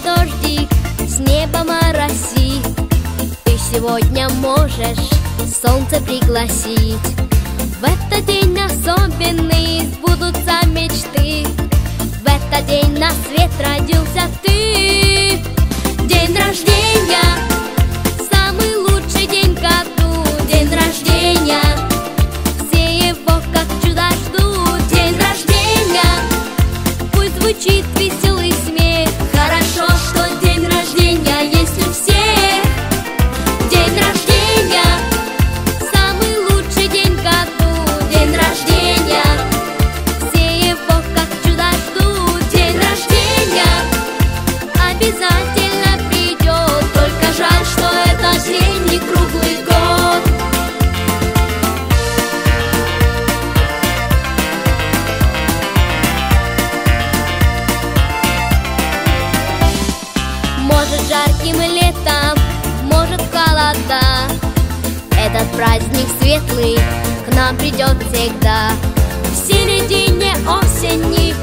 дождик с неба моросит. Ты сегодня можешь солнце пригласить. В этот день особенный сбудутся мечты. В этот день на свет родился ты. День рождения, самый лучший день в году. День рождения, все его как чудо ждут. День рождения, пусть звучит веселый смех. Хорошо, что день рождения есть у всех. День рождения, самый лучший день в году. День рождения, все его как чудо ждут. День рождения обязательно придет, только жаль, что этот день не круглый год. Может жарким летом, может холода, этот праздник светлый к нам придет всегда. В середине осени